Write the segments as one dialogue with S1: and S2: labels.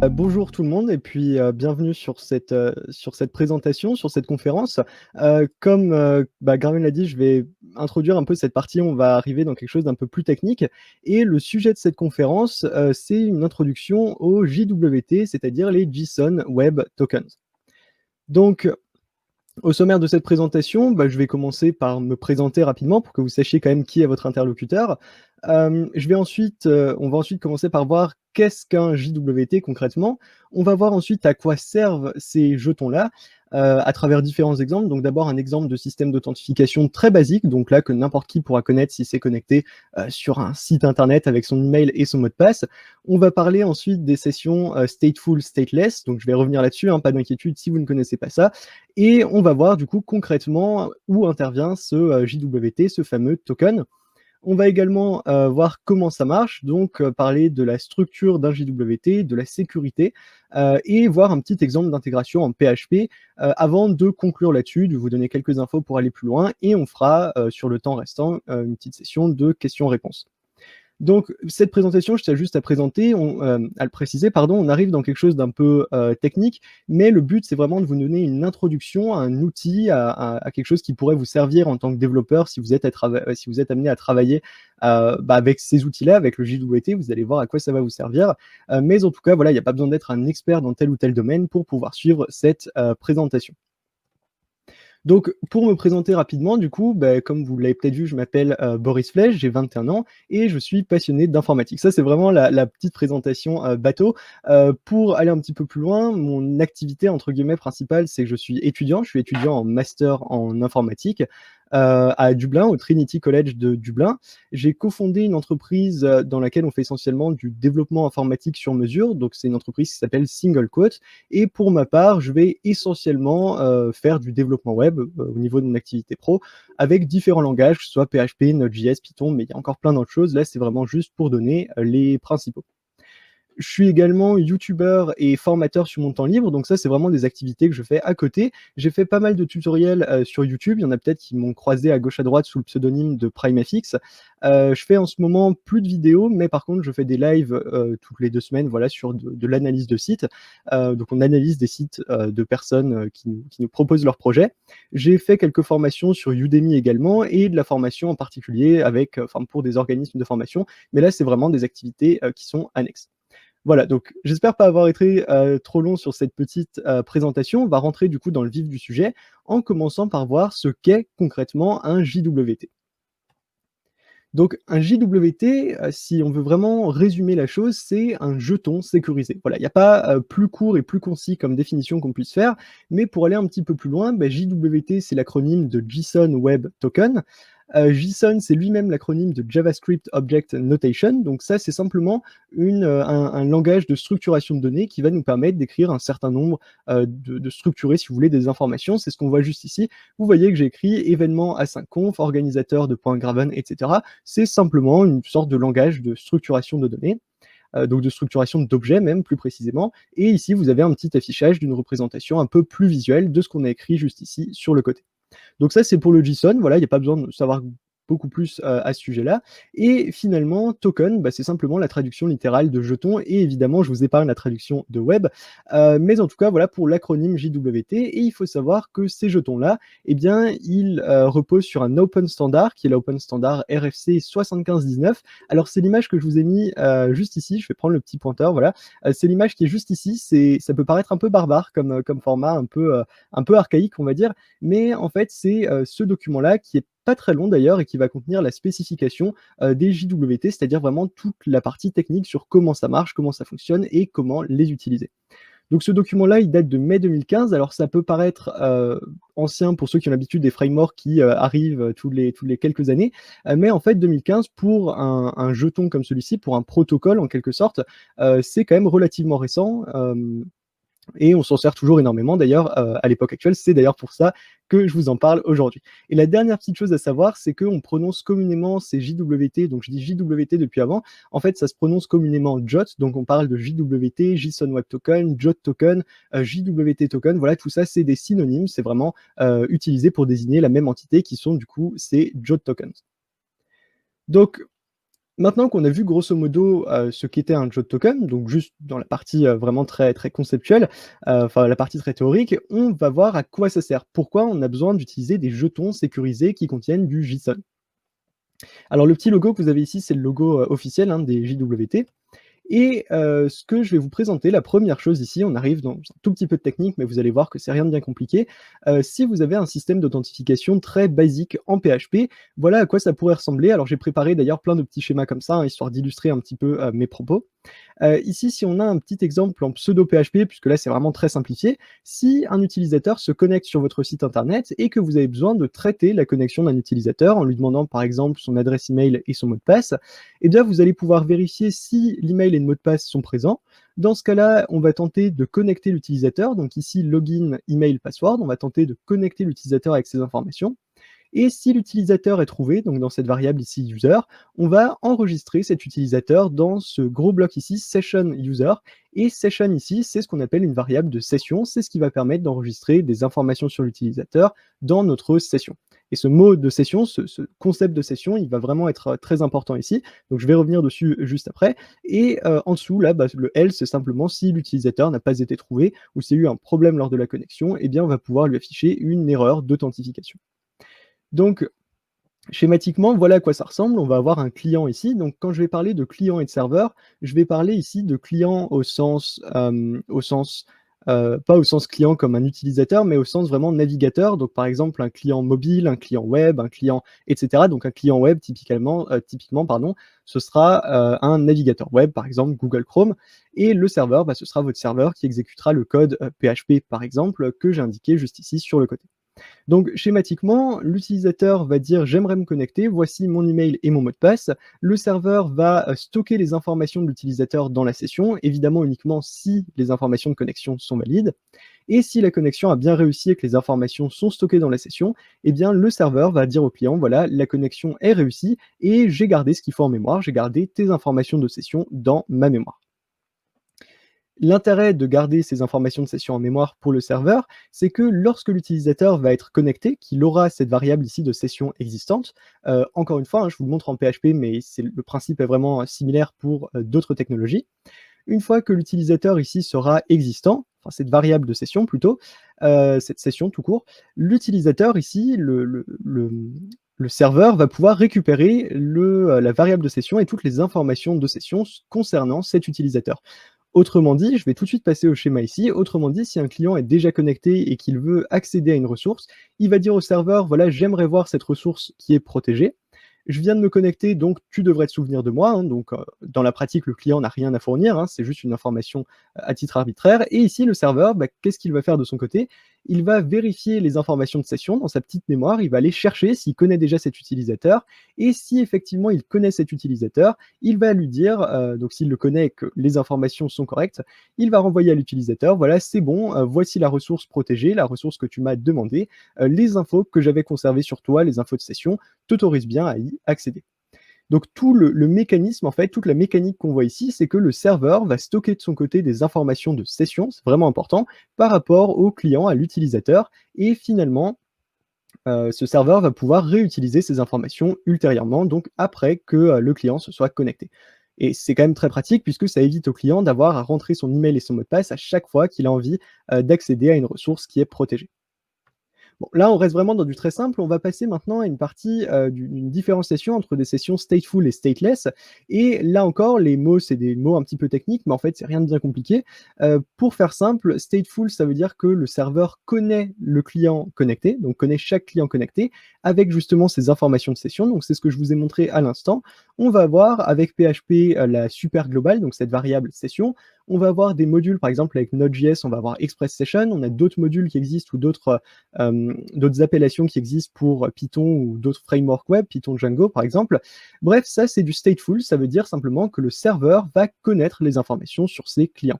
S1: Bonjour tout le monde et puis, bienvenue sur cette présentation, sur cette conférence. Comme, Garmin l'a dit, je vais introduire un peu cette partie, on va arriver dans quelque chose d'un peu plus technique et le sujet de cette conférence, c'est une introduction aux JWT, c'est-à-dire les JSON Web Tokens. Donc au sommaire de cette présentation, je vais commencer par me présenter rapidement pour que vous sachiez quand même qui est votre interlocuteur. On va ensuite commencer par voir qu'est-ce qu'un JWT concrètement. On va voir ensuite à quoi servent ces jetons-là, à travers différents exemples. Donc d'abord un exemple de système d'authentification très basique, donc là que n'importe qui pourra connaître si c'est connecté, sur un site internet avec son email et son mot de passe. On va parler ensuite des sessions, stateful, stateless, donc je vais revenir là-dessus, hein, pas d'inquiétude si vous ne connaissez pas ça. Et on va voir du coup concrètement où intervient ce JWT, ce fameux token. On va également voir comment ça marche, donc parler de la structure d'un JWT, de la sécurité, et voir un petit exemple d'intégration en PHP, avant de conclure là-dessus, de vous donner quelques infos pour aller plus loin, et on fera sur le temps restant une petite session de questions-réponses. Donc cette présentation, je tiens juste à le préciser, pardon, on arrive dans quelque chose d'un peu technique, mais le but c'est vraiment de vous donner une introduction à un outil, à quelque chose qui pourrait vous servir en tant que développeur si vous êtes amené à travailler avec ces outils-là, avec le JWT, vous allez voir à quoi ça va vous servir. Mais en tout cas, voilà, il n'y a pas besoin d'être un expert dans tel ou tel domaine pour pouvoir suivre cette présentation. Donc, pour me présenter rapidement, du coup, comme vous l'avez peut-être vu, je m'appelle Boris Flech, j'ai 21 ans et je suis passionné d'informatique. Ça, c'est vraiment la petite présentation bateau. Pour aller un petit peu plus loin, mon activité entre guillemets principale, c'est que je suis étudiant. Je suis étudiant en master en informatique à Dublin, au Trinity College de Dublin. J'ai cofondé une entreprise dans laquelle on fait essentiellement du développement informatique sur mesure. Donc, c'est une entreprise qui s'appelle Single Quote. Et pour ma part, je vais essentiellement faire du développement web au niveau de mon activité pro avec différents langages, que ce soit PHP, Node.js, Python, mais il y a encore plein d'autres choses. Là, c'est vraiment juste pour donner les principaux. Je suis également youtubeur et formateur sur mon temps libre, donc ça, c'est vraiment des activités que je fais à côté. J'ai fait pas mal de tutoriels sur YouTube. Il y en a peut-être qui m'ont croisé à gauche à droite sous le pseudonyme de PrimeFX. Je fais en ce moment plus de vidéos, mais par contre, je fais des lives toutes les 2 semaines, voilà, sur de l'analyse de sites. Donc, on analyse des sites de personnes qui nous proposent leurs projets. J'ai fait quelques formations sur Udemy également et de la formation en particulier pour des organismes de formation. Mais là, c'est vraiment des activités qui sont annexes. Voilà, donc j'espère pas avoir été trop long sur cette petite présentation. On va rentrer du coup dans le vif du sujet en commençant par voir ce qu'est concrètement un JWT. Donc un JWT, si on veut vraiment résumer la chose, c'est un jeton sécurisé. Voilà, il n'y a pas plus court et plus concis comme définition qu'on puisse faire, mais pour aller un petit peu plus loin, JWT, c'est l'acronyme de JSON Web Token. JSON, c'est lui-même l'acronyme de JavaScript Object Notation. Donc ça, c'est simplement un langage de structuration de données qui va nous permettre d'écrire un certain nombre, de structurer, si vous voulez, des informations. C'est ce qu'on voit juste ici. Vous voyez que j'ai écrit événement async.conf, organisateur de .graven, etc. C'est simplement une sorte de langage de structuration de données, donc de structuration d'objets même plus précisément. Et ici, vous avez un petit affichage d'une représentation un peu plus visuelle de ce qu'on a écrit juste ici sur le côté. Donc ça, c'est pour le JSON, voilà, il n'y a pas besoin de savoir beaucoup plus à ce sujet-là. Et finalement, token, c'est simplement la traduction littérale de jeton, et évidemment, je vous épargne la traduction de web, mais en tout cas, voilà pour l'acronyme JWT, et il faut savoir que ces jetons-là, eh bien, ils reposent sur un open standard, qui est l'open standard RFC 7519. Alors, c'est l'image que je vous ai mis juste ici, je vais prendre le petit pointeur, voilà, c'est l'image qui est juste ici, ça peut paraître un peu barbare comme format, un peu archaïque, on va dire, mais en fait, c'est ce document-là qui est pas très long d'ailleurs et qui va contenir la spécification des JWT, c'est-à-dire vraiment toute la partie technique sur comment ça marche, comment ça fonctionne et comment les utiliser. Donc ce document-là, il date de mai 2015. Alors ça peut paraître ancien pour ceux qui ont l'habitude des frameworks qui arrivent tous les quelques années, mais en fait 2015 pour un jeton comme celui-ci, pour un protocole en quelque sorte, c'est quand même relativement récent. Et on s'en sert toujours énormément d'ailleurs à l'époque actuelle. C'est d'ailleurs pour ça que je vous en parle aujourd'hui. Et la dernière petite chose à savoir, c'est qu'on prononce communément ces JWT, donc je dis JWT depuis avant, en fait ça se prononce communément JOT, donc on parle de JWT, JSON Web Token, JOT Token, JWT Token, voilà, tout ça c'est des synonymes, c'est vraiment utilisé pour désigner la même entité qui sont du coup ces JOT Tokens. Donc Maintenant qu'on a vu grosso modo, ce qu'était un jot token, donc juste dans la partie, vraiment très très conceptuelle, enfin la partie très théorique, on va voir à quoi ça sert. Pourquoi on a besoin d'utiliser des jetons sécurisés qui contiennent du JSON. Alors le petit logo que vous avez ici, c'est le logo, officiel, hein, des JWT. Et ce que je vais vous présenter, la première chose ici, on arrive dans un tout petit peu de technique, mais vous allez voir que c'est rien de bien compliqué. Si vous avez un système d'authentification très basique en PHP, voilà à quoi ça pourrait ressembler. Alors j'ai préparé d'ailleurs plein de petits schémas comme ça, hein, histoire d'illustrer un petit peu, mes propos. Ici, si on a un petit exemple en pseudo PHP, puisque là c'est vraiment très simplifié, si un utilisateur se connecte sur votre site internet et que vous avez besoin de traiter la connexion d'un utilisateur en lui demandant par exemple son adresse email et son mot de passe, eh bien vous allez pouvoir vérifier si l'email et le mot de passe sont présents. Dans ce cas-là, on va tenter de connecter l'utilisateur, donc ici login, email, password, on va tenter de connecter l'utilisateur avec ces informations. Et si l'utilisateur est trouvé, donc dans cette variable ici user, on va enregistrer cet utilisateur dans ce gros bloc ici, session user. Et session ici, c'est ce qu'on appelle une variable de session. C'est ce qui va permettre d'enregistrer des informations sur l'utilisateur dans notre session. Et ce mot de session, ce concept de session, il va vraiment être très important ici. Donc je vais revenir dessus juste après. Et en dessous, là, bah, le else, c'est simplement si l'utilisateur n'a pas été trouvé ou s'il y a eu un problème lors de la connexion, eh bien on va pouvoir lui afficher une erreur d'authentification. Donc, schématiquement, voilà à quoi ça ressemble. On va avoir un client ici. Donc, quand je vais parler de client et de serveur, je vais parler ici de client au sens pas au sens client comme un utilisateur, mais au sens vraiment navigateur. Donc, par exemple, un client mobile, un client web, un client, etc. Donc, un client web, typiquement, pardon, ce sera un navigateur web, par exemple Google Chrome. Et le serveur, bah, ce sera votre serveur qui exécutera le code PHP, par exemple, que j'ai indiqué juste ici sur le côté. Donc schématiquement, l'utilisateur va dire: «J'aimerais me connecter, voici mon email et mon mot de passe». Le serveur va, stocker les informations de l'utilisateur dans la session, évidemment uniquement si les informations de connexion sont valides. Et si la connexion a bien réussi et que les informations sont stockées dans la session, eh bien le serveur va dire au client: «Voilà, la connexion est réussie et j'ai gardé ce qu'il faut en mémoire, j'ai gardé tes informations de session dans ma mémoire». L'intérêt de garder ces informations de session en mémoire pour le serveur, c'est que lorsque l'utilisateur va être connecté, qu'il aura cette variable ici de session existante. Encore une fois, hein, je vous le montre en PHP, mais le principe est vraiment similaire pour d'autres technologies. Une fois que l'utilisateur ici sera existant, enfin cette variable de session plutôt, cette session tout court, l'utilisateur ici, le serveur va pouvoir récupérer la variable de session et toutes les informations de session concernant cet utilisateur. Autrement dit, je vais tout de suite passer au schéma ici. Autrement dit, si un client est déjà connecté et qu'il veut accéder à une ressource, il va dire au serveur: «Voilà, j'aimerais voir cette ressource qui est protégée. Je viens de me connecter, donc tu devrais te souvenir de moi», hein. Donc, dans la pratique, le client n'a rien à fournir, hein, c'est juste une information, à titre arbitraire. Et ici, le serveur, bah, qu'est-ce qu'il va faire de son côté? Il va vérifier les informations de session dans sa petite mémoire, il va aller chercher s'il connaît déjà cet utilisateur et si effectivement il connaît cet utilisateur, il va lui dire, donc s'il le connaît et que les informations sont correctes, il va renvoyer à l'utilisateur: «Voilà, c'est bon, voici la ressource protégée, la ressource que tu m'as demandé, les infos que j'avais conservées sur toi, les infos de session, t'autorisent bien à y accéder». Donc tout le mécanisme, en fait, toute la mécanique qu'on voit ici, c'est que le serveur va stocker de son côté des informations de session, c'est vraiment important, par rapport au client, à l'utilisateur. Et finalement, ce serveur va pouvoir réutiliser ces informations ultérieurement, donc après que, le client se soit connecté. Et c'est quand même très pratique puisque ça évite au client d'avoir à rentrer son email et son mot de passe à chaque fois qu'il a envie, d'accéder à une ressource qui est protégée. Bon, là, on reste vraiment dans du très simple. On va passer maintenant à une partie, d'une différenciation entre des sessions stateful et stateless. Et là encore, les mots, c'est des mots un petit peu techniques, mais en fait, c'est rien de bien compliqué. Pour faire simple, stateful, ça veut dire que le serveur connaît le client connecté, donc connaît chaque client connecté, avec justement ces informations de session. Donc c'est ce que je vous ai montré à l'instant. On va avoir avec PHP, la super globale, donc cette variable session. On va avoir des modules, par exemple avec Node.js, on va avoir Express Session. On a d'autres modules qui existent ou d'autres appellations qui existent pour Python ou d'autres frameworks web, Python Django par exemple. Bref, ça c'est du stateful, ça veut dire simplement que le serveur va connaître les informations sur ses clients.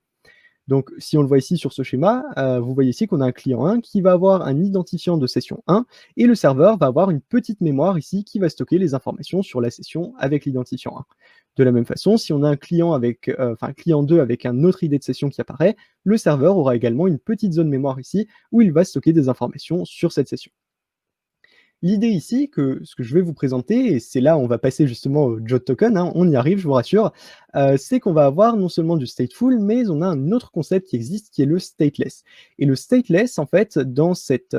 S1: Donc si on le voit ici sur ce schéma, vous voyez ici qu'on a un client 1 qui va avoir un identifiant de session 1 et le serveur va avoir une petite mémoire ici qui va stocker les informations sur la session avec l'identifiant 1. De la même façon, si on a un client avec, enfin un client 2 avec un autre ID de session qui apparaît, le serveur aura également une petite zone mémoire ici où il va stocker des informations sur cette session. L'idée ici, ce que je vais vous présenter, et c'est là où on va passer justement au JWT token, hein, on y arrive, je vous rassure, c'est qu'on va avoir non seulement du stateful, mais on a un autre concept qui existe qui est le stateless. Et le stateless, en fait, dans cette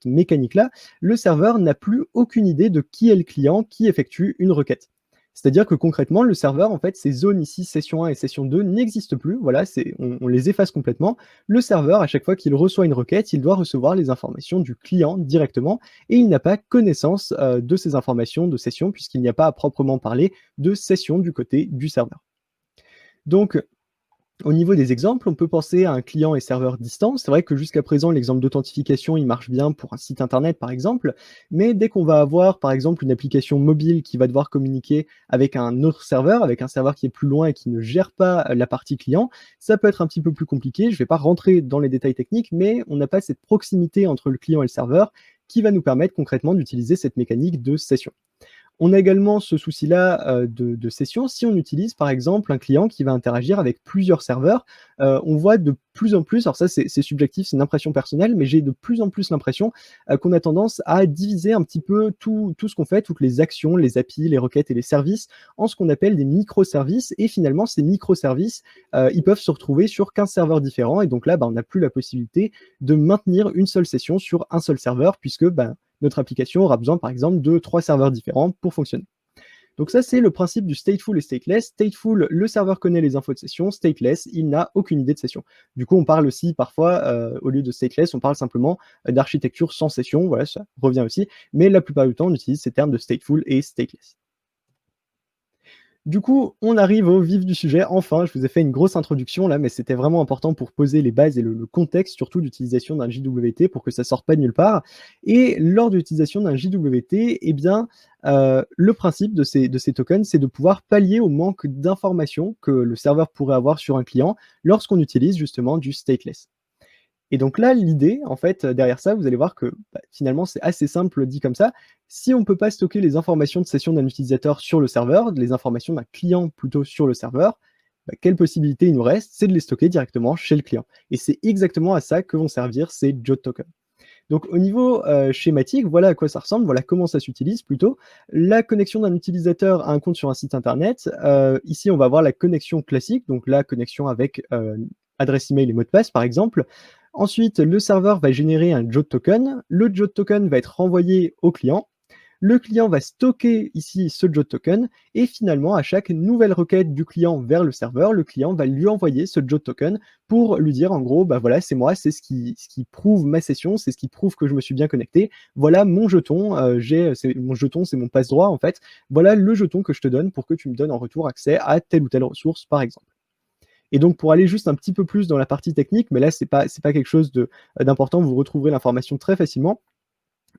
S1: mécanique-là, le serveur n'a plus aucune idée de qui est le client qui effectue une requête. C'est-à-dire que concrètement, le serveur, en fait, ces zones ici, session 1 et session 2 n'existent plus. Voilà, on les efface complètement. Le serveur, à chaque fois qu'il reçoit une requête, il doit recevoir les informations du client directement et il n'a pas connaissance de ces informations de session puisqu'il n'y a pas à proprement parler de session du côté du serveur. Donc, au niveau des exemples, on peut penser à un client et serveur distant. C'est vrai que jusqu'à présent, l'exemple d'authentification, il marche bien pour un site internet, par exemple, mais dès qu'on va avoir, par exemple, une application mobile qui va devoir communiquer avec un autre serveur, avec un serveur qui est plus loin et qui ne gère pas la partie client, ça peut être un petit peu plus compliqué. Je ne vais pas rentrer dans les détails techniques, mais on n'a pas cette proximité entre le client et le serveur qui va nous permettre concrètement d'utiliser cette mécanique de session. On a également ce souci-là, de session si on utilise par exemple un client qui va interagir avec plusieurs serveurs. On voit de plus en plus, alors ça c'est subjectif, c'est une impression personnelle, mais j'ai de plus en plus l'impression, qu'on a tendance à diviser un petit peu tout ce qu'on fait, toutes les actions, les API, les requêtes et les services en ce qu'on appelle des microservices et finalement ces microservices, ils peuvent se retrouver sur 15 serveurs différents et donc là, on n'a plus la possibilité de maintenir une seule session sur un seul serveur puisque, notre application aura besoin par exemple de 3 serveurs différents pour fonctionner. Donc ça, c'est le principe du stateful et stateless. Stateful, le serveur connaît les infos de session. Stateless, il n'a aucune idée de session. Du coup, on parle aussi parfois, au lieu de stateless, on parle simplement d'architecture sans session. Voilà, ça revient aussi. Mais la plupart du temps, on utilise ces termes de stateful et stateless. Du coup, on arrive au vif du sujet. Enfin, je vous ai fait une grosse introduction là, mais c'était vraiment important pour poser les bases et le contexte surtout d'utilisation d'un JWT pour que ça sorte pas de nulle part. Et lors de l'utilisation d'un JWT, eh bien, le principe de ces tokens, c'est de pouvoir pallier au manque d'informations que le serveur pourrait avoir sur un client lorsqu'on utilise justement du stateless. Et donc là, l'idée, en fait, derrière ça, vous allez voir que, finalement, c'est assez simple dit comme ça. Si on ne peut pas stocker les informations de session d'un utilisateur sur le serveur, les informations d'un client plutôt sur le serveur, quelle possibilité il nous reste? C'est de les stocker directement chez le client. Et c'est exactement à ça que vont servir ces JWT tokens. Donc au niveau, schématique, voilà à quoi ça ressemble, voilà comment ça s'utilise plutôt. La connexion d'un utilisateur à un compte sur un site internet, ici on va avoir la connexion classique, donc la connexion avec, adresse email et mot de passe par exemple. Ensuite, le serveur va générer un JWT token. Le JWT token va être renvoyé au client. Le client va stocker ici ce JWT token et finalement, à chaque nouvelle requête du client vers le serveur, le client va lui envoyer ce JWT token pour lui dire en gros, voilà, c'est moi, c'est ce qui prouve ma session, c'est ce qui prouve que je me suis bien connecté. Voilà mon jeton, mon jeton, c'est mon passe-droit en fait. Voilà le jeton que je te donne pour que tu me donnes en retour accès à telle ou telle ressource, par exemple. Et donc pour aller juste un petit peu plus dans la partie technique, mais là c'est pas quelque chose d'important, vous retrouverez l'information très facilement.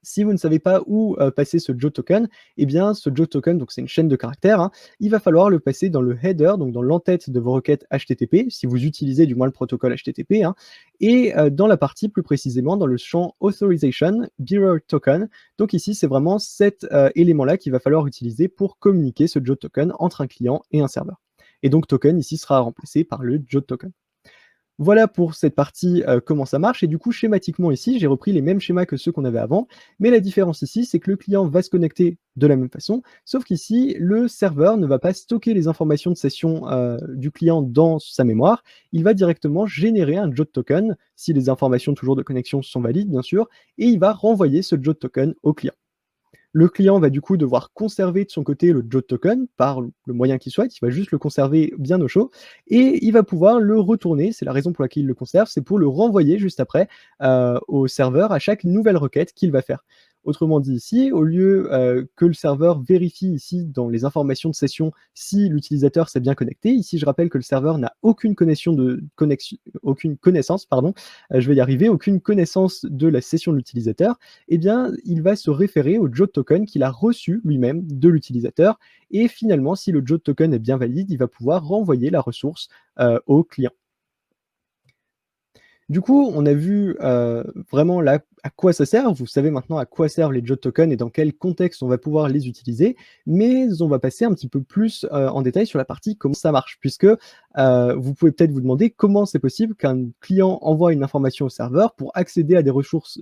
S1: Si vous ne savez pas où, passer ce JWT token, eh bien ce JWT token, donc c'est une chaîne de caractères, hein, il va falloir le passer dans le header, donc dans l'entête de vos requêtes HTTP, si vous utilisez du moins le protocole HTTP, hein, et dans la partie plus précisément dans le champ authorization bearer token. Donc ici, c'est vraiment cet, élément-là qu'il va falloir utiliser pour communiquer ce JWT token entre un client et un serveur. Et donc token ici sera remplacé par le JWT token. Voilà pour cette partie, comment ça marche et du coup schématiquement ici, j'ai repris les mêmes schémas que ceux qu'on avait avant, mais la différence ici, c'est que le client va se connecter de la même façon, sauf qu'ici, le serveur ne va pas stocker les informations de session, du client dans sa mémoire. Il va directement générer un JWT token, si les informations toujours de connexion sont valides bien sûr, et il va renvoyer ce JWT token au client. Le client va du coup devoir conserver de son côté le JWT token par le moyen qu'il souhaite, il va juste le conserver bien au chaud et il va pouvoir le retourner, c'est la raison pour laquelle il le conserve, c'est pour le renvoyer juste après, au serveur à chaque nouvelle requête qu'il va faire. Autrement dit ici, au lieu, que le serveur vérifie ici dans les informations de session si l'utilisateur s'est bien connecté, ici je rappelle que le serveur n'a aucune aucune connaissance pardon, je vais y arriver, aucune connaissance de la session de l'utilisateur, eh bien, il va se référer au JWT token qu'il a reçu lui-même de l'utilisateur et finalement, si le JWT token est bien valide, il va pouvoir renvoyer la ressource, au client. Du coup, on a vu, vraiment là à quoi ça sert. Vous savez maintenant à quoi servent les JOT tokens et dans quel contexte on va pouvoir les utiliser. Mais on va passer un petit peu plus en détail sur la partie comment ça marche, puisque vous pouvez peut-être vous demander comment c'est possible qu'un client envoie une information au serveur pour accéder à des ressources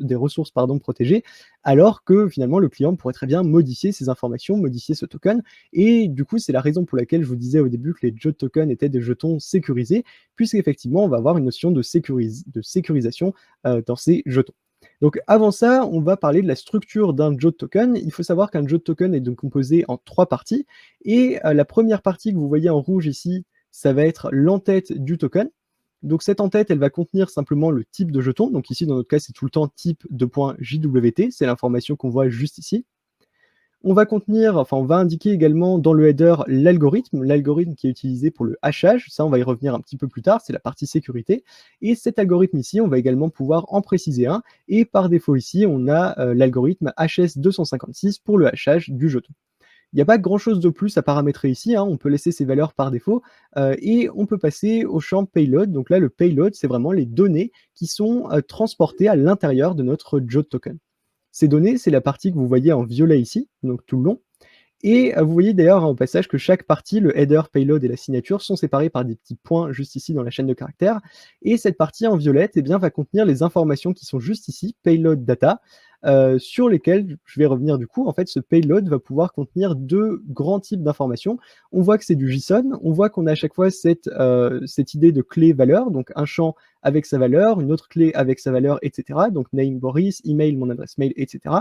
S1: pardon, protégées, alors que finalement le client pourrait très bien modifier ces informations, modifier ce token. Et du coup, c'est la raison pour laquelle je vous disais au début que les JOT tokens étaient des jetons sécurisés, puisqu'effectivement, on va avoir une notion de sécurisation dans ces jetons. Donc avant ça, on va parler de la structure d'un JOT token. Il faut savoir qu'un JOT token est donc composé en 3 parties, et la première partie que vous voyez en rouge ici, ça va être l'entête du token. Donc cette entête, elle va contenir simplement le type de jeton. Donc ici, dans notre cas, c'est tout le temps type de .jwt, c'est l'information qu'on voit juste ici. On va indiquer également dans le header l'algorithme qui est utilisé pour le hachage. Ça, on va y revenir un petit peu plus tard, c'est la partie sécurité. Et cet algorithme ici, on va également pouvoir en préciser un. Et par défaut ici, on a l'algorithme HS256 pour le hachage du jeton. Il n'y a pas grand-chose de plus à paramétrer ici, hein, on peut laisser ces valeurs par défaut, et on peut passer au champ payload. Donc là, le payload, c'est vraiment les données qui sont transportées à l'intérieur de notre JOT token. Ces données, c'est la partie que vous voyez en violet ici, donc tout le long. Et vous voyez d'ailleurs au passage que chaque partie, le header, payload et la signature, sont séparés par des petits points juste ici dans la chaîne de caractères. Et cette partie en violette eh bien, va contenir les informations qui sont juste ici, payload data, sur lesquelles je vais revenir du coup. En fait, ce payload va pouvoir contenir 2 grands types d'informations. On voit que c'est du JSON, on voit qu'on a à chaque fois cette idée de clé-valeur, donc un champ avec sa valeur, une autre clé avec sa valeur, etc. Donc name Boris, email, mon adresse mail, etc.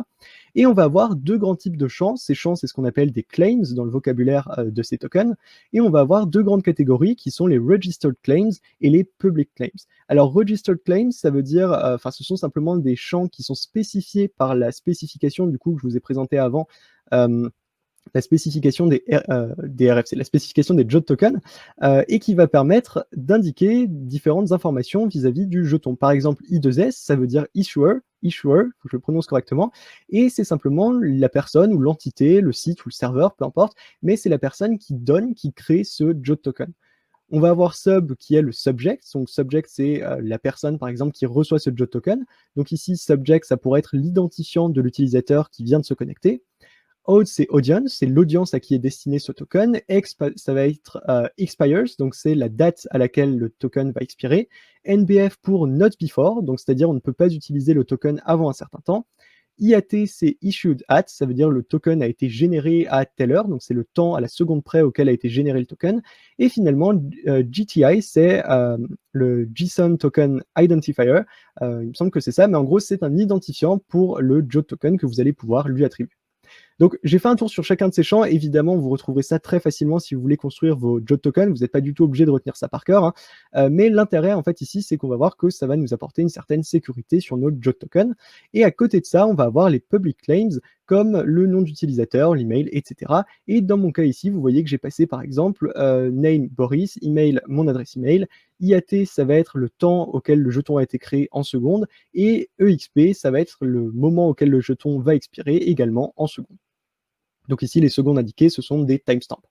S1: Et on va avoir 2 grands types de champs. Ces champs, c'est ce qu'on appelle des claims dans le vocabulaire de ces tokens. Et on va avoir 2 grandes catégories qui sont les registered claims et les public claims. Alors registered claims, ça veut dire, ce sont simplement des champs qui sont spécifiés par la spécification du coup que je vous ai présenté avant. La spécification des RFC, la spécification des JOT tokens, et qui va permettre d'indiquer différentes informations vis-à-vis du jeton. Par exemple, I2S, ça veut dire issuer, faut que je le prononce correctement, et c'est simplement la personne ou l'entité, le site ou le serveur, peu importe, mais c'est la personne qui crée ce JOT token. On va avoir sub qui est le subject. Donc subject, c'est la personne, par exemple, qui reçoit ce JOT token. Donc ici, subject, ça pourrait être l'identifiant de l'utilisateur qui vient de se connecter. Auth, c'est audience, c'est l'audience à qui est destiné ce token. Exp, ça va être expires, donc c'est la date à laquelle le token va expirer. NBF pour not before, donc c'est-à-dire on ne peut pas utiliser le token avant un certain temps. IAT, c'est issued at, ça veut dire le token a été généré à telle heure, donc c'est le temps à la seconde près auquel a été généré le token. Et finalement, GTI, c'est le JSON Token Identifier. Il me semble que c'est ça, mais en gros, c'est un identifiant pour le JOT token que vous allez pouvoir lui attribuer. Donc j'ai fait un tour sur chacun de ces champs. Évidemment, vous retrouverez ça très facilement si vous voulez construire vos JOT tokens. Vous n'êtes pas du tout obligé de retenir ça par cœur, hein. Mais l'intérêt en fait ici, c'est qu'on va voir que ça va nous apporter une certaine sécurité sur notre JOT token. Et à côté de ça, on va avoir les public claims comme le nom d'utilisateur, l'email, etc. Et dans mon cas ici, vous voyez que j'ai passé par exemple name Boris, email mon adresse email, IAT ça va être le temps auquel le jeton a été créé en secondes, et EXP ça va être le moment auquel le jeton va expirer également en secondes. Donc ici, les secondes indiquées, ce sont des timestamps.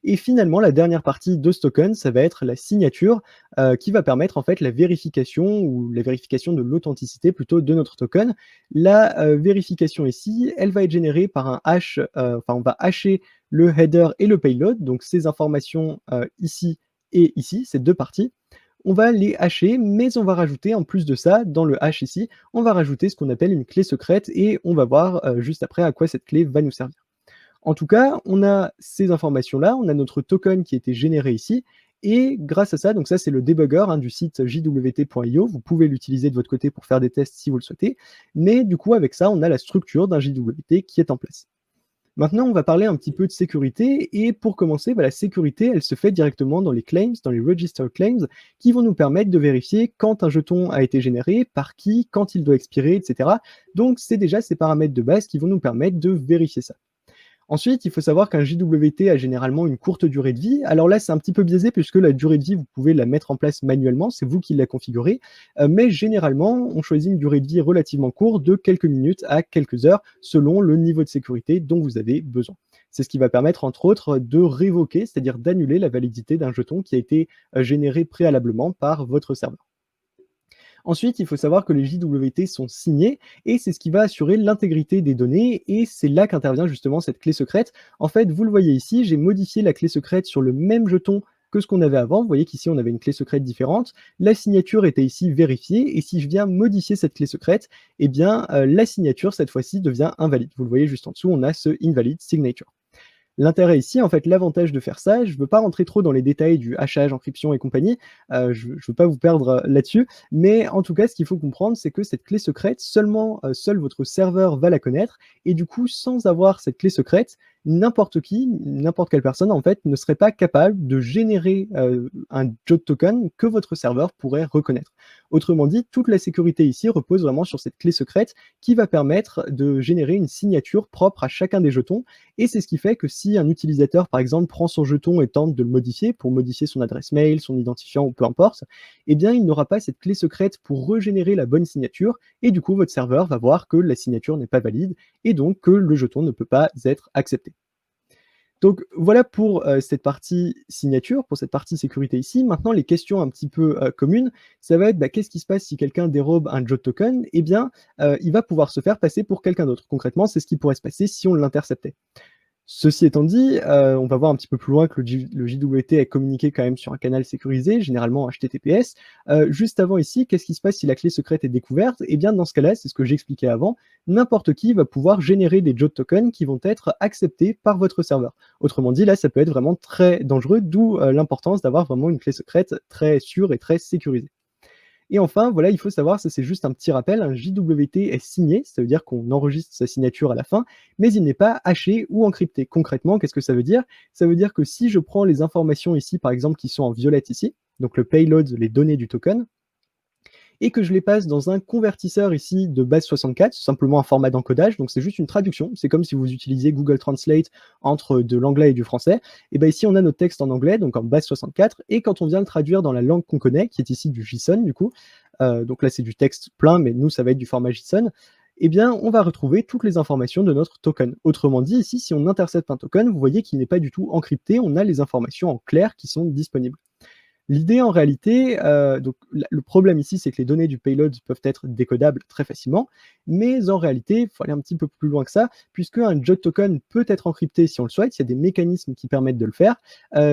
S1: Et finalement, la dernière partie de ce token, ça va être la signature, qui va permettre en fait la vérification ou la vérification de l'authenticité plutôt de notre token. La vérification ici, elle va être générée par un hash, on va hasher le header et le payload, donc ces informations ici et ici, ces 2 parties. On va les hasher, mais on va rajouter en plus de ça, dans le hash ici, on va rajouter ce qu'on appelle une clé secrète, et on va voir juste après à quoi cette clé va nous servir. En tout cas, on a ces informations-là, on a notre token qui a été généré ici, et grâce à ça, donc ça c'est le debugger du site jwt.io, vous pouvez l'utiliser de votre côté pour faire des tests si vous le souhaitez, mais du coup avec ça, on a la structure d'un JWT qui est en place. Maintenant, on va parler un petit peu de sécurité, et pour commencer, la sécurité, elle se fait directement dans les claims, dans les register claims, qui vont nous permettre de vérifier quand un jeton a été généré, par qui, quand il doit expirer, etc. Donc c'est déjà ces paramètres de base qui vont nous permettre de vérifier ça. Ensuite, il faut savoir qu'un JWT a généralement une courte durée de vie. Alors là, c'est un petit peu biaisé puisque la durée de vie, vous pouvez la mettre en place manuellement, c'est vous qui la configurez. Mais généralement, on choisit une durée de vie relativement courte de quelques minutes à quelques heures selon le niveau de sécurité dont vous avez besoin. C'est ce qui va permettre, entre autres, de révoquer, c'est-à-dire d'annuler la validité d'un jeton qui a été généré préalablement par votre serveur. Ensuite, il faut savoir que les JWT sont signés et c'est ce qui va assurer l'intégrité des données et c'est là qu'intervient justement cette clé secrète. En fait, vous le voyez ici, j'ai modifié la clé secrète sur le même jeton que ce qu'on avait avant. Vous voyez qu'ici, on avait une clé secrète différente. La signature était ici vérifiée et si je viens modifier cette clé secrète, eh bien, la signature, cette fois-ci, devient invalide. Vous le voyez juste en dessous, on a ce invalid signature. L'intérêt ici, en fait, l'avantage de faire ça, je ne veux pas rentrer trop dans les détails du hachage, encryption et compagnie, je ne veux pas vous perdre là-dessus, mais en tout cas, ce qu'il faut comprendre, c'est que cette clé secrète, seul votre serveur va la connaître et du coup, sans avoir cette clé secrète, n'importe qui, n'importe quelle personne, en fait, ne serait pas capable de générer, un JWT token que votre serveur pourrait reconnaître. Autrement dit, toute la sécurité ici repose vraiment sur cette clé secrète qui va permettre de générer une signature propre à chacun des jetons et c'est ce qui fait que si un utilisateur, par exemple, prend son jeton et tente de le modifier pour modifier son adresse mail, son identifiant ou peu importe, eh bien, il n'aura pas cette clé secrète pour régénérer la bonne signature et du coup, votre serveur va voir que la signature n'est pas valide et donc que le jeton ne peut pas être accepté. Donc voilà pour cette partie signature, pour cette partie sécurité ici. Maintenant, les questions un petit peu communes, ça va être bah, qu'est-ce qui se passe si quelqu'un dérobe un JWT token? Eh bien, il va pouvoir se faire passer pour quelqu'un d'autre. Concrètement, c'est ce qui pourrait se passer si on l'interceptait. Ceci étant dit, on va voir un petit peu plus loin que le JWT est communiqué quand même sur un canal sécurisé, généralement HTTPS. Juste avant ici, qu'est-ce qui se passe si la clé secrète est découverte? Eh bien dans ce cas-là, c'est ce que j'expliquais avant, n'importe qui va pouvoir générer des JWT tokens qui vont être acceptés par votre serveur. Autrement dit, là, ça peut être vraiment très dangereux, d'où l'importance d'avoir vraiment une clé secrète très sûre et très sécurisée. Et enfin, voilà, il faut savoir, ça c'est juste un petit rappel, un JWT est signé, ça veut dire qu'on enregistre sa signature à la fin, mais il n'est pas haché ou encrypté. Concrètement, qu'est-ce que ça veut dire? Ça veut dire que si je prends les informations ici, par exemple, qui sont en violette ici, donc le payload, les données du token, et que je les passe dans un convertisseur ici de base 64, c'est simplement un format d'encodage, donc c'est juste une traduction. C'est comme si vous utilisiez Google Translate entre de l'anglais et du français. Et bien ici, on a notre texte en anglais, donc en base 64, et quand on vient le traduire dans la langue qu'on connaît, qui est ici du JSON du coup, donc là c'est du texte plein, mais nous ça va être du format JSON, eh bien on va retrouver toutes les informations de notre token. Autrement dit, ici, si on intercepte un token, vous voyez qu'il n'est pas du tout encrypté, on a les informations en clair qui sont disponibles. L'idée en réalité, donc le problème ici, c'est que les données du payload peuvent être décodables très facilement, mais en réalité, il faut aller un petit peu plus loin que ça, puisque un JWT token peut être encrypté si on le souhaite, il y a des mécanismes qui permettent de le faire,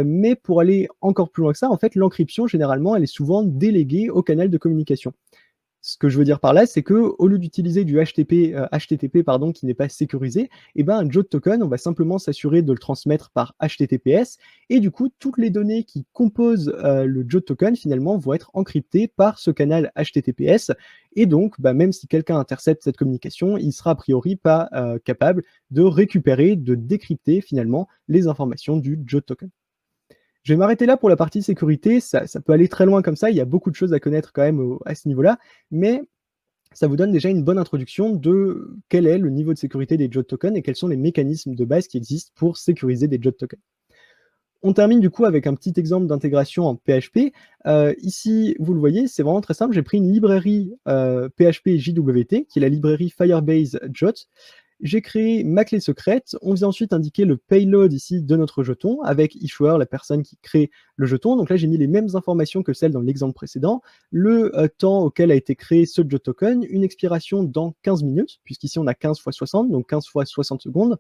S1: mais pour aller encore plus loin que ça, en fait, l'encryption, généralement, elle est souvent déléguée au canal de communication. Ce que je veux dire par là, c'est qu'au lieu d'utiliser du HTTP pardon, qui n'est pas sécurisé, eh ben, un JWT token, on va simplement s'assurer de le transmettre par HTTPS et du coup, toutes les données qui composent le JWT token, finalement, vont être encryptées par ce canal HTTPS et donc, bah, même si quelqu'un intercepte cette communication, il sera a priori pas capable de récupérer, de décrypter finalement les informations du JWT token. Je vais m'arrêter là pour la partie sécurité, ça peut aller très loin comme ça, il y a beaucoup de choses à connaître quand même à ce niveau-là, mais ça vous donne déjà une bonne introduction de quel est le niveau de sécurité des JWT tokens et quels sont les mécanismes de base qui existent pour sécuriser des JWT tokens. On termine du coup avec un petit exemple d'intégration en PHP. Ici, vous le voyez, c'est vraiment très simple, j'ai pris une librairie PHP JWT, qui est la librairie Firebase JWT. J'ai créé ma clé secrète. On vient ensuite indiquer le payload ici de notre jeton avec issuer, la personne qui crée le jeton. Donc là, j'ai mis les mêmes informations que celles dans l'exemple précédent. Le temps auquel a été créé ce JWT token, une expiration dans 15 minutes, puisqu'ici on a 15 fois 60, donc 15 fois 60 secondes.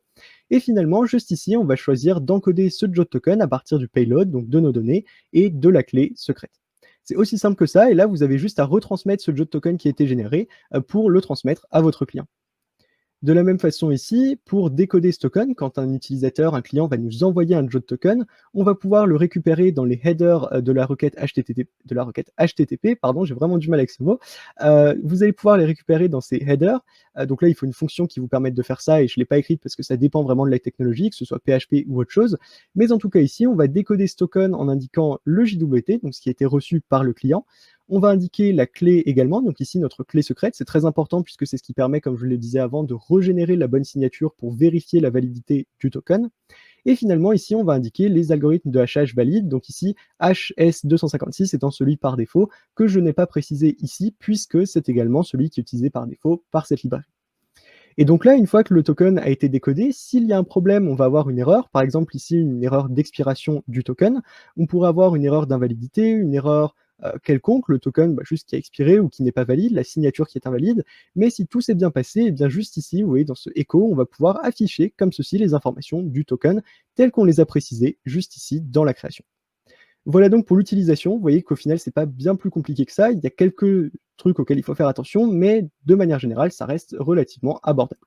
S1: Et finalement, juste ici, on va choisir d'encoder ce JWT token à partir du payload, donc de nos données, et de la clé secrète. C'est aussi simple que ça, et là, vous avez juste à retransmettre ce JWT token qui a été généré pour le transmettre à votre client. De la même façon ici, pour décoder ce token, quand un utilisateur, un client va nous envoyer un JWT token, on va pouvoir le récupérer dans les headers de la requête HTTP, pardon, j'ai vraiment du mal avec ce mot. Vous allez pouvoir les récupérer dans ces headers. Donc là, il faut une fonction qui vous permette de faire ça, et je ne l'ai pas écrite parce que ça dépend vraiment de la technologie, que ce soit PHP ou autre chose. Mais en tout cas ici, on va décoder ce token en indiquant le JWT, donc ce qui a été reçu par le client. On va indiquer la clé également, donc ici notre clé secrète, c'est très important puisque c'est ce qui permet, comme je le disais avant, de régénérer la bonne signature pour vérifier la validité du token. Et finalement, ici, on va indiquer les algorithmes de hachage valides, donc ici, HS256 étant celui par défaut, que je n'ai pas précisé ici, puisque c'est également celui qui est utilisé par défaut par cette librairie. Et donc là, une fois que le token a été décodé, s'il y a un problème, on va avoir une erreur, par exemple ici, une erreur d'expiration du token, on pourrait avoir une erreur d'invalidité, une erreur quelconque, le token, juste qui a expiré ou qui n'est pas valide, la signature qui est invalide. Mais si tout s'est bien passé, et bien juste ici, vous voyez dans ce echo, on va pouvoir afficher comme ceci les informations du token telles qu'on les a précisées juste ici dans la création. Voilà donc pour l'utilisation. Vous voyez qu'au final, c'est pas bien plus compliqué que ça. Il y a quelques trucs auxquels il faut faire attention, mais de manière générale, ça reste relativement abordable.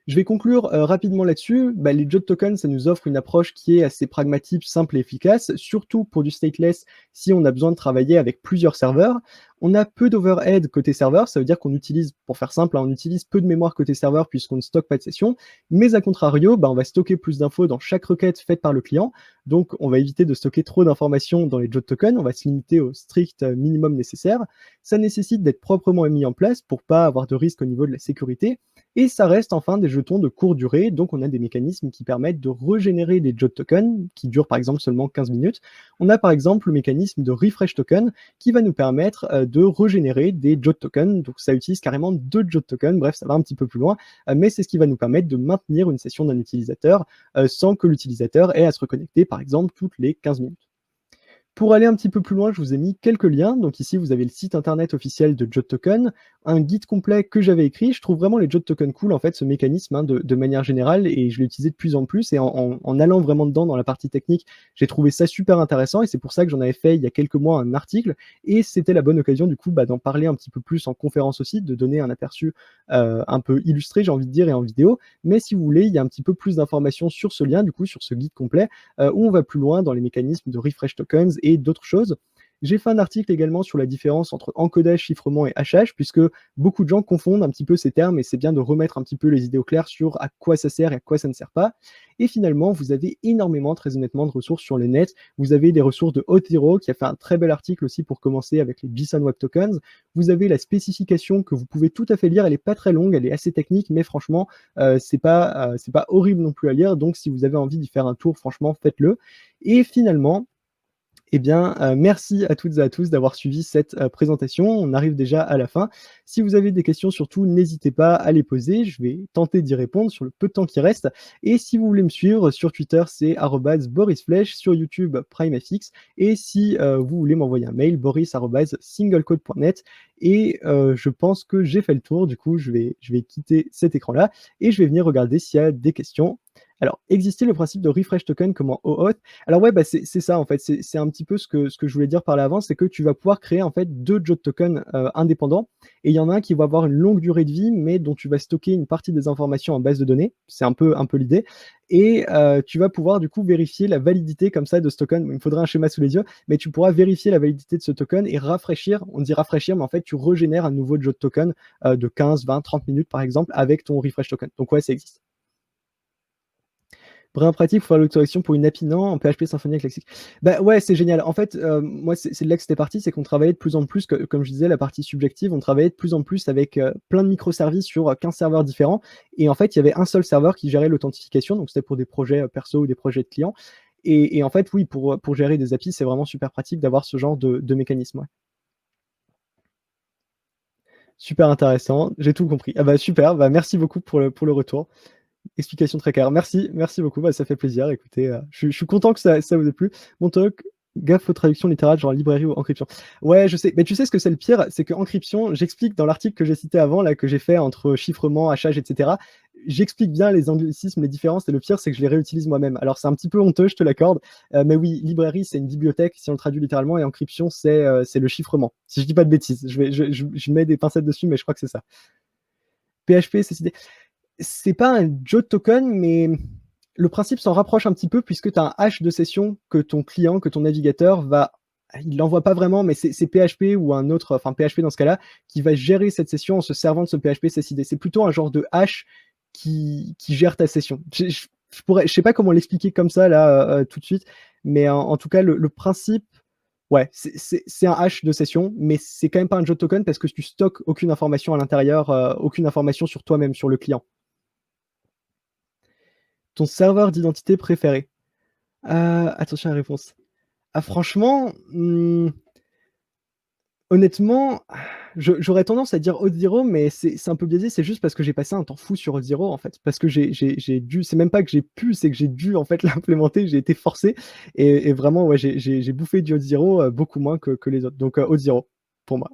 S1: Je vais conclure rapidement là-dessus. Les JOT tokens, ça nous offre une approche qui est assez pragmatique, simple et efficace, surtout pour du stateless si on a besoin de travailler avec plusieurs serveurs. On a peu d'overhead côté serveur, ça veut dire qu'on utilise, pour faire simple, on utilise peu de mémoire côté serveur puisqu'on ne stocke pas de session, mais à contrario, on va stocker plus d'infos dans chaque requête faite par le client, donc on va éviter de stocker trop d'informations dans les JOT tokens, on va se limiter au strict minimum nécessaire. Ça nécessite d'être proprement mis en place pour pas avoir de risque au niveau de la sécurité, et ça reste enfin des jetons de courte durée, donc on a des mécanismes qui permettent de régénérer des JOT tokens, qui durent par exemple seulement 15 minutes. On a par exemple le mécanisme de refresh token, qui va nous permettre de régénérer des JOT tokens, donc ça utilise carrément 2 JOT tokens, bref ça va un petit peu plus loin, mais c'est ce qui va nous permettre de maintenir une session d'un utilisateur sans que l'utilisateur ait à se reconnecter par exemple toutes les 15 minutes. Pour aller un petit peu plus loin, je vous ai mis quelques liens. Donc ici, vous avez le site internet officiel de JOT Token, un guide complet que j'avais écrit. Je trouve vraiment les JOT Tokens cool, en fait, ce mécanisme de manière générale, et je l'ai utilisé de plus en plus. Et en allant vraiment dedans dans la partie technique, j'ai trouvé ça super intéressant, et c'est pour ça que j'en avais fait il y a quelques mois un article. Et c'était la bonne occasion, du coup, d'en parler un petit peu plus en conférence aussi, de donner un aperçu un peu illustré, j'ai envie de dire, et en vidéo. Mais si vous voulez, il y a un petit peu plus d'informations sur ce lien, du coup, sur ce guide complet, où on va plus loin dans les mécanismes de refresh tokens et d'autres choses. J'ai fait un article également sur la différence entre encodage, chiffrement et hachage, puisque beaucoup de gens confondent un petit peu ces termes, et c'est bien de remettre un petit peu les idées au clair sur à quoi ça sert et à quoi ça ne sert pas. Et finalement, vous avez énormément, très honnêtement, de ressources sur le net. Vous avez des ressources de Auth0 qui a fait un très bel article aussi pour commencer avec les JSON Web Tokens. Vous avez la spécification que vous pouvez tout à fait lire. Elle n'est pas très longue, elle est assez technique, mais franchement, c'est pas horrible non plus à lire. Donc, si vous avez envie d'y faire un tour, franchement, faites-le. Et finalement, merci à toutes et à tous d'avoir suivi cette présentation. On arrive déjà à la fin. Si vous avez des questions, surtout, n'hésitez pas à les poser. Je vais tenter d'y répondre sur le peu de temps qui reste. Et si vous voulez me suivre sur Twitter, c'est @borisflesh, sur YouTube, PrimeFX. Et si vous voulez m'envoyer un mail, boris@singlecode.net. Et je pense que j'ai fait le tour. Du coup, je vais quitter cet écran-là et je vais venir regarder s'il y a des questions. Alors, existait le principe de refresh token comme en OAuth? Alors ouais, c'est ça en fait, c'est un petit peu ce que je voulais dire par là avant, c'est que tu vas pouvoir créer en fait 2 JOT tokens indépendants, et il y en a un qui va avoir une longue durée de vie, mais dont tu vas stocker une partie des informations en base de données. C'est un peu l'idée, et tu vas pouvoir du coup vérifier la validité comme ça de ce token. Il me faudra un schéma sous les yeux, mais tu pourras vérifier la validité de ce token et rafraîchir. On dit rafraîchir, mais en fait tu régénères un nouveau JOT token de 15, 20, 30 minutes par exemple avec ton refresh token. Donc ouais, ça existe. Brin pratique pour faire l'autocorrection pour une API, non, en PHP Symfony classique. Ouais, c'est génial. En fait, moi, c'est de là que c'était parti, c'est qu'on travaillait de plus en plus, comme je disais, la partie subjective, on travaillait de plus en plus avec plein de microservices sur 15 serveurs différents. Et en fait, il y avait un seul serveur qui gérait l'authentification, donc c'était pour des projets perso ou des projets de clients. Et en fait, oui, pour gérer des APIs, c'est vraiment super pratique d'avoir ce genre de mécanisme. Ouais. Super intéressant, j'ai tout compris. Ah bah super, merci beaucoup pour le retour. Explication très claire. Merci beaucoup, ça fait plaisir. Écoutez, je suis content que ça vous ait plu. Mon talk, gaffe aux traductions littérales, genre librairie ou encryption. Ouais, je sais, mais tu sais ce que c'est le pire? C'est que encryption, j'explique dans l'article que j'ai cité avant, là, que j'ai fait entre chiffrement, hachage, et cetera. J'explique bien les anglicismes, les différences, et le pire, c'est que je les réutilise moi-même. Alors, c'est un petit peu honteux, je te l'accorde, mais oui, librairie, c'est une bibliothèque, si on le traduit littéralement, et encryption, c'est le chiffrement. Si je dis pas de bêtises, je mets des pincettes dessus, mais je crois que c'est ça. PHP, c'est pas un JOT token, mais le principe s'en rapproche un petit peu puisque tu as un hash de session que ton client, que ton navigateur il l'envoie pas vraiment, mais c'est PHP ou un autre, enfin PHP dans ce cas-là, qui va gérer cette session en se servant de ce PHP CSID. C'est plutôt un genre de hash qui gère ta session. Je sais pas comment l'expliquer comme ça là tout de suite, mais en tout cas le principe, ouais, c'est un hash de session, mais c'est quand même pas un JOT token parce que tu stockes aucune information à l'intérieur, aucune information sur toi-même, sur le client. Ton serveur d'identité préféré? Attention à la réponse. Ah franchement, honnêtement, J'aurais tendance à dire Auth0, mais c'est un peu biaisé, c'est juste parce que j'ai passé un temps fou sur Auth0 en fait. Parce que j'ai dû c'est même pas que j'ai pu, c'est que j'ai dû en fait l'implémenter, j'ai été forcé et vraiment ouais, j'ai bouffé du Auth0, beaucoup moins que les autres. Donc Auth0 pour moi.